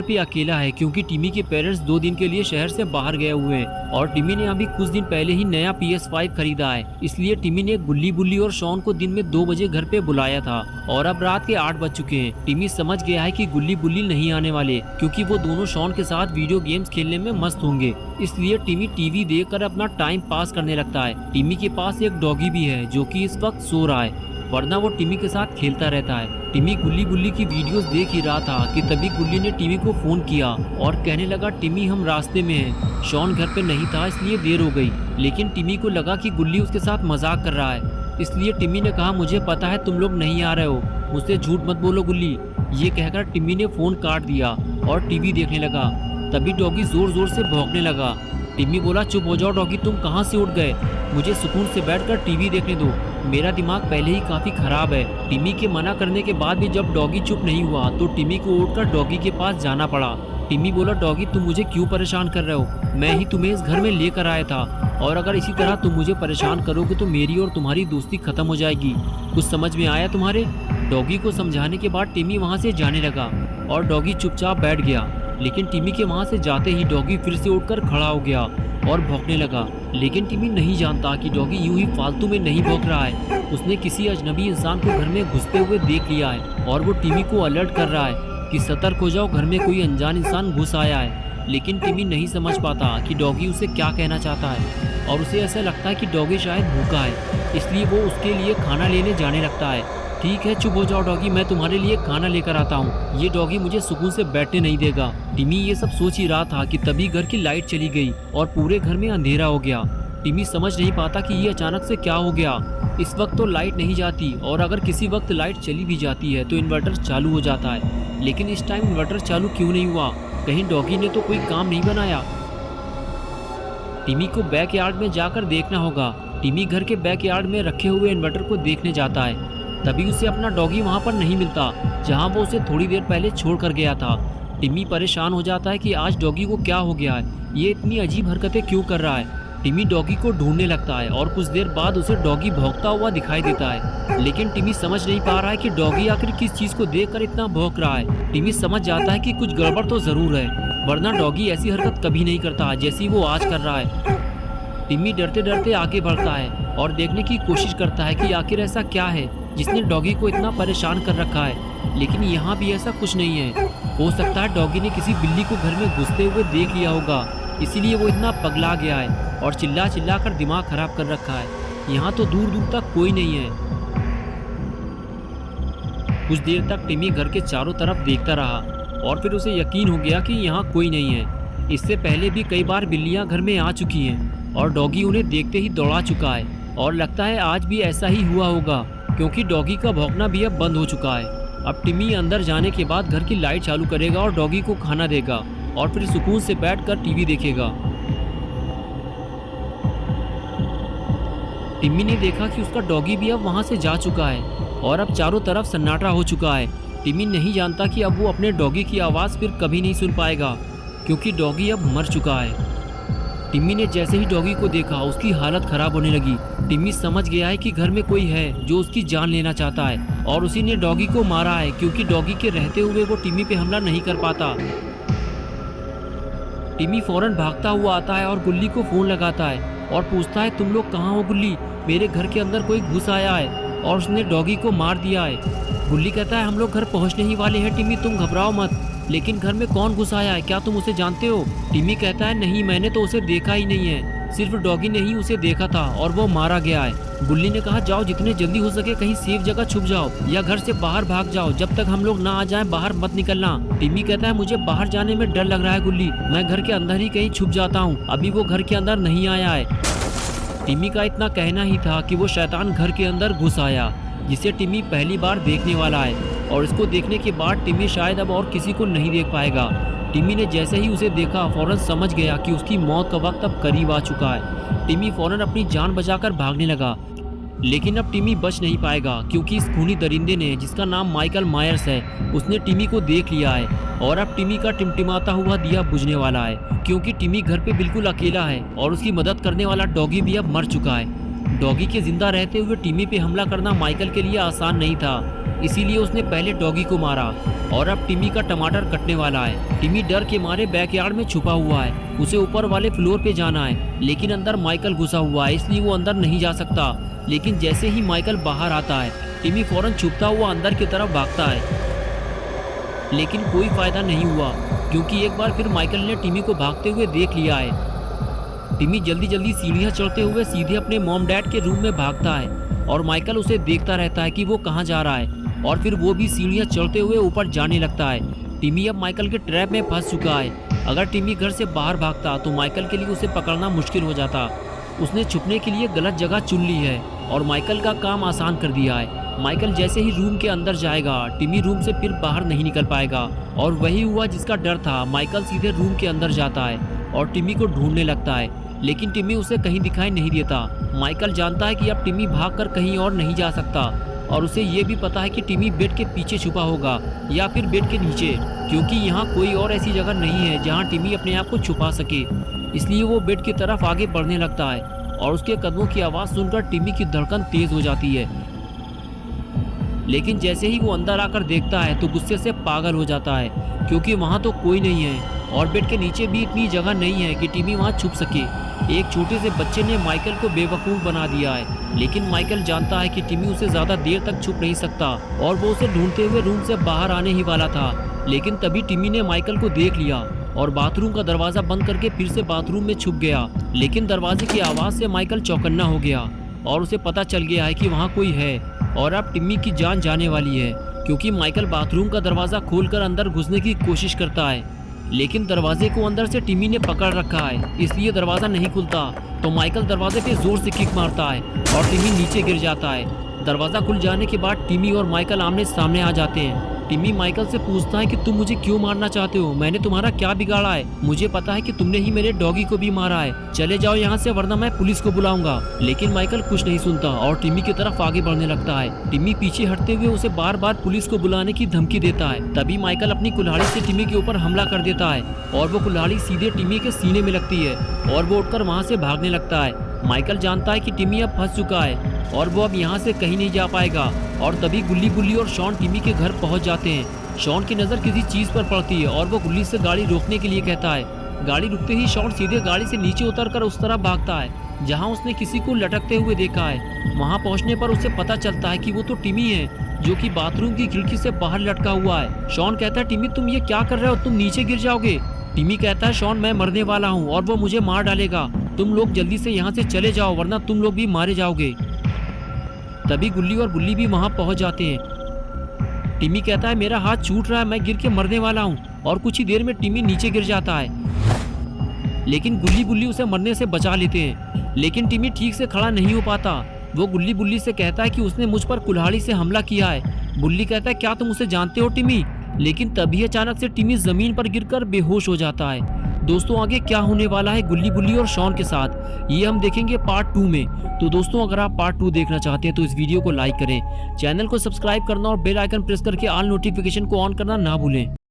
पे अकेला है क्योंकि टिमी के पेरेंट्स 2 दिन के लिए शहर से बाहर गए हुए हैं और टिमी ने अभी कुछ दिन पहले ही नया PS5 खरीदा है। इसलिए टिमी ने गुल्ली बुल्ली और शॉन को दिन में 2 बजे घर पे बुलाया था और अब रात के 8 बज चुके हैं। टिमी समझ गया है कि गुल्ली बुल्ली नहीं आने वाले क्योंकि वो दोनों शॉन के साथ वीडियो गेम्स खेलने में मस्त होंगे। इसलिए टिमी टीवी देखकर अपना टाइम पास करने लगता है। टिमी के पास एक डॉगी भी है जो कि इस वक्त सो रहा है, वरना वो टिमी के साथ खेलता रहता है। टिमी गुल्ली बुल्ली की वीडियोस देख ही रहा था कि तभी गुल्ली ने टिमी को फोन किया और कहने लगा, टिमी हम रास्ते में हैं। शॉन घर पे नहीं था इसलिए देर हो गई, लेकिन टिमी को लगा कि गुल्ली उसके साथ मजाक कर रहा है। इसलिए टिमी ने कहा, मुझे पता है तुम लोग नहीं आ रहे हो, मुझसे झूठ मत बोलो गुल्ली। ये कहकर टिमी ने फोन काट दिया और टीवी देखने लगा। तभी डॉगी जोर जोर से भौंकने लगा। टिमी बोला, चुप हो जाओ डॉगी, तुम कहाँ से उठ गए, मुझे सुकून से बैठकर टीवी देखने दो, मेरा दिमाग पहले ही काफी खराब है। टिमी के मना करने के बाद भी जब डॉगी चुप नहीं हुआ तो टिमी को उठकर डॉगी के पास जाना पड़ा। टिमी बोला, डॉगी तुम मुझे क्यों परेशान कर रहे हो, मैं ही तुम्हें इस घर में लेकर आया था और अगर इसी तरह तुम मुझे परेशान करोगे तो मेरी और तुम्हारी दोस्ती खत्म हो जाएगी। कुछ समझ में आया तुम्हारे? डॉगी को समझाने के बाद टिमी वहाँ से जाने लगा और डॉगी चुपचाप बैठ गया। लेकिन टिमी के वहाँ से जाते ही डॉगी फिर से उठकर खड़ा हो गया और भौंकने लगा। लेकिन टिमी नहीं जानता कि डॉगी यूं ही फालतू में नहीं भौंक रहा है, उसने किसी अजनबी इंसान को घर में घुसते हुए देख लिया है और वो टिमी को अलर्ट कर रहा है कि सतर्क हो जाओ, घर में कोई अनजान इंसान घुस आया है। लेकिन टिमी नहीं समझ पाता कि डॉगी उसे क्या कहना चाहता है और उसे ऐसा लगता है कि डॉगी शायद भूखा है, इसलिए वो उसके लिए खाना लेने जाने लगता है। ठीक है, चुप हो जाओ डॉगी, मैं तुम्हारे लिए खाना लेकर आता हूँ, ये डॉगी मुझे सुकून से बैठने नहीं देगा। टिमी ये सब सोच ही रहा था कि तभी घर की लाइट चली गई और पूरे घर में अंधेरा हो गया। टिमी समझ नहीं पाता कि ये अचानक से क्या हो गया। इस वक्त तो लाइट नहीं जाती और अगर किसी वक्त लाइट चली भी जाती है तो इन्वर्टर चालू हो जाता है, लेकिन इस टाइम इन्वर्टर चालू क्यों नहीं हुआ? कहीं डॉगी ने तो कोई काम नहीं बनाया। टिमी को बैकयार्ड में जाकर देखना होगा। टिमी घर के बैकयार्ड में रखे हुए इन्वर्टर को देखने जाता है। तभी उसे अपना डॉगी वहाँ पर नहीं मिलता जहाँ वो उसे थोड़ी देर पहले छोड़ कर गया था। टिमी परेशान हो जाता है कि आज डॉगी को क्या हो गया है, ये इतनी अजीब हरकतें क्यों कर रहा है। टिमी डॉगी को ढूंढने लगता है और कुछ देर बाद उसे डॉगी भौंकता हुआ दिखाई देता है, लेकिन टिमी समझ नहीं पा रहा है कि डॉगी आखिर किस चीज़ को देखकर इतना भौंक रहा है। टिमी समझ जाता है कि कुछ गड़बड़ तो ज़रूर है, वरना डॉगी ऐसी हरकत कभी नहीं करता जैसी वो आज कर रहा है। टिमी डरते डरते आगे बढ़ता है और देखने की कोशिश करता है कि आखिर ऐसा क्या है जिसने डॉगी को इतना परेशान कर रखा है, लेकिन यहाँ भी ऐसा कुछ नहीं है। हो सकता है डॉगी ने किसी बिल्ली को घर में घुसते हुए देख लिया होगा, इसीलिए वो इतना पगला गया है और चिल्ला चिल्ला कर दिमाग खराब कर रखा है। यहाँ तो दूर दूर तक कोई नहीं है। कुछ देर तक टिमी घर के चारों तरफ देखता रहा और फिर उसे यकीन हो गया कि यहाँ कोई नहीं है। इससे पहले भी कई बार बिल्लियाँ घर में आ चुकी हैं और डॉगी उन्हें देखते ही दौड़ा चुका है और लगता है आज भी ऐसा ही हुआ होगा क्योंकि डॉगी का भौंकना भी अब बंद हो चुका है। अब टिमी अंदर जाने के बाद घर की लाइट चालू करेगा और डॉगी को खाना देगा और फिर सुकून से बैठकर टीवी देखेगा। टिमी ने देखा कि उसका डॉगी भी अब वहां से जा चुका है और अब चारों तरफ सन्नाटा हो चुका है। टिमी नहीं जानता कि अब वो अपने डॉगी की आवाज़ फिर कभी नहीं सुन पाएगा क्योंकि डॉगी अब मर चुका है। टिमी ने जैसे ही डॉगी को देखा उसकी हालत खराब होने लगी। टिमी समझ गया है कि घर में कोई है जो उसकी जान लेना चाहता है और उसी ने डॉगी को मारा है क्योंकि डॉगी के रहते हुए वो टिमी पे हमला नहीं कर पाता। टिमी फौरन भागता हुआ आता है और गुल्ली को फोन लगाता है और पूछता है, तुम लोग कहाँ हो गुल्ली, मेरे घर के अंदर कोई घुस आया है और उसने डॉगी को मार दिया है। गुल्ली कहता है, हम लोग घर पहुँचने ही वाले हैं टिमी, तुम घबराओ मत, लेकिन घर में कौन घुस आया है, क्या तुम उसे जानते हो? टिमी कहता है, नहीं मैंने तो उसे देखा ही नहीं है, सिर्फ डॉगी ने ही उसे देखा था और वो मारा गया है। गुल्ली ने कहा, जाओ जितने जल्दी हो सके कहीं सेफ जगह छुप जाओ या घर से बाहर भाग जाओ, जब तक हम लोग ना आ जाएं बाहर मत निकलना। टिमी कहता है, मुझे बाहर जाने में डर लग रहा है गुल्ली, मैं घर के अंदर ही कहीं छुप जाता हूँ, अभी वो घर के अंदर नहीं आया है। टिमी का इतना कहना ही था कि वो शैतान घर के अंदर घुस आया जिसे टिमी पहली बार देखने वाला है और इसको देखने के बाद टिमी शायद अब और किसी को नहीं देख पाएगा। टिमी ने जैसे ही उसे देखा फौरन समझ गया कि उसकी मौत का वक्त अब करीब आ चुका है। टिमी फौरन अपनी जान बचाकर भागने लगा, लेकिन अब टिमी बच नहीं पाएगा क्योंकि इस खूनी दरिंदे ने, जिसका नाम माइकल मायर्स है, उसने टिमी को देख लिया है और अब टिमी का टिमटिमाता हुआ दिया बुझने वाला है क्योंकि टिमी घर पे बिल्कुल अकेला है और उसकी मदद करने वाला डॉगी भी अब मर चुका है। डॉगी के जिंदा रहते हुए टिमी पे हमला करना माइकल के लिए आसान नहीं था इसीलिए उसने पहले डॉगी को मारा और अब टिमी का टमाटर कटने वाला है। टिमी डर के मारे बैकयार्ड में छुपा हुआ है। उसे ऊपर वाले फ्लोर पे जाना है, लेकिन अंदर माइकल घुसा हुआ है, इसलिए वो अंदर नहीं जा सकता। लेकिन जैसे ही माइकल बाहर आता है, टिमी फौरन छुपता हुआ अंदर की तरफ भागता है। लेकिन कोई फायदा नहीं हुआ, क्योंकि एक बार फिर माइकल ने टिमी को भागते हुए देख लिया है। टिमी जल्दी जल्दी सीढ़ियां चढ़ते हुए सीधे अपने मॉम डैड के रूम में भागता है और माइकल उसे देखता रहता है कि वो कहाँ जा रहा है, और फिर वो भी सीढ़ियां चढ़ते हुए ऊपर जाने लगता है। टिमी अब माइकल के ट्रैप में फंस चुका है। अगर टिमी घर से बाहर भागता तो माइकल के लिए उसे पकड़ना मुश्किल हो जाता। उसने छुपने के लिए गलत जगह चुन ली है और माइकल का काम आसान कर दिया है। माइकल जैसे ही रूम के अंदर जाएगा, टिमी रूम से फिर बाहर नहीं निकल पाएगा, और वही हुआ जिसका डर था। माइकल सीधे रूम के अंदर जाता है और टिमी को ढूंढने लगता है, लेकिन टिमी उसे कहीं दिखाई नहीं देता। माइकल जानता है कि अब टिमी भागकर कहीं और नहीं जा सकता, और उसे ये भी पता है कि टिमी बेड के पीछे छुपा होगा या फिर बेड के नीचे, क्योंकि यहाँ कोई और ऐसी जगह नहीं है जहाँ टिमी अपने आप को छुपा सके। इसलिए वो बेड की तरफ आगे बढ़ने लगता है और उसके कदमों की आवाज़ सुनकर टिमी की धड़कन तेज हो जाती है। लेकिन जैसे ही वो अंदर आकर देखता है तो गुस्से से पागल हो जाता है, क्योंकि वहाँ तो कोई नहीं है और बेड के नीचे भी इतनी जगह नहीं है कि टिमी वहाँ छुप सके। एक छोटे से बच्चे ने माइकल को बेवकूफ़ बना दिया है, लेकिन माइकल जानता है कि टिमी उसे ज़्यादा देर तक छुप नहीं सकता, और वो उसे ढूंढते हुए रूम से बाहर आने ही वाला था। लेकिन तभी टिमी ने माइकल को देख लिया और बाथरूम का दरवाज़ा बंद करके फिर से बाथरूम में छुप गया। लेकिन दरवाजे की आवाज़ से माइकल चौकन्ना हो गया और उसे पता चल गया है कि वहाँ कोई है, और अब टिमी की जान जाने वाली है, क्योंकि माइकल बाथरूम का दरवाज़ा खोलकर अंदर घुसने की कोशिश करता है। लेकिन दरवाजे को अंदर से टिमी ने पकड़ रखा है, इसलिए दरवाज़ा नहीं खुलता। तो माइकल दरवाजे पे जोर से किक मारता है और टिमी नीचे गिर जाता है। दरवाज़ा खुल जाने के बाद टिमी और माइकल आमने सामने आ जाते हैं। टिमी माइकल से पूछता है कि तुम मुझे क्यों मारना चाहते हो, मैंने तुम्हारा क्या बिगाड़ा है? मुझे पता है कि तुमने ही मेरे डॉगी को भी मारा है, चले जाओ यहाँ से वरना मैं पुलिस को बुलाऊंगा। लेकिन माइकल कुछ नहीं सुनता और टिमी की तरफ आगे बढ़ने लगता है। टिमी पीछे हटते हुए उसे बार बार पुलिस को बुलाने की धमकी देता है। तभी माइकल अपनी कुल्हाड़ी से टिमी के ऊपर हमला कर देता है और वो कुल्हाड़ी सीधे टिमी के सीने में लगती है और वो उठकर वहाँ से भागने लगता है। माइकल जानता है कि टिमी अब फंस चुका है और वो अब यहाँ से कहीं नहीं जा पाएगा, और तभी गुल्ली बुल्ली और शॉन टिमी के घर पहुँच जाते हैं। शॉन की नज़र किसी चीज़ पर पड़ती है और वो गुल्ली से गाड़ी रोकने के लिए कहता है। गाड़ी रुकते ही शॉन सीधे गाड़ी से नीचे उतरकर उस तरफ भागता है जहाँ उसने किसी को लटकते हुए देखा है। वहाँ पहुँचने पर उसे पता चलता है कि वो तो टिमी है, जो कि बाथरूम की खिड़की से बाहर लटका हुआ है। शॉन कहता है, टिमी तुम ये क्या कर रहे हो, तुम नीचे गिर जाओगे। टिमी कहता है, शॉन मैं मरने वाला हूँ और वो मुझे मार डालेगा, तुम लोग जल्दी से यहाँ से चले जाओ वरना तुम लोग भी मारे जाओगे। तभी गुल्ली और बुल्ली भी वहाँ पहुँच जाते हैं। टिमी कहता है, मेरा हाथ छूट रहा है, मैं गिर के मरने वाला हूँ, और कुछ ही देर में टिमी नीचे गिर जाता है। लेकिन गुल्ली बुल्ली उसे मरने से बचा लेते हैं, लेकिन टिमी ठीक से खड़ा नहीं हो पाता। वो गुल्ली बुल्ली से कहता है कि उसने मुझ पर कुल्हाड़ी से हमला किया है। बुल्ली कहता है, क्या तुम उसे जानते हो टिमी? लेकिन तभी अचानक से टिमी जमीन पर गिरकर बेहोश हो जाता है। दोस्तों आगे क्या होने वाला है गुल्ली बुल्ली और शॉन के साथ, ये हम देखेंगे पार्ट 2 में। तो दोस्तों अगर आप पार्ट 2 देखना चाहते हैं तो इस वीडियो को लाइक करें, चैनल को सब्सक्राइब करना और बेल आइकन प्रेस करके ऑल नोटिफिकेशन को ऑन करना ना भूलें।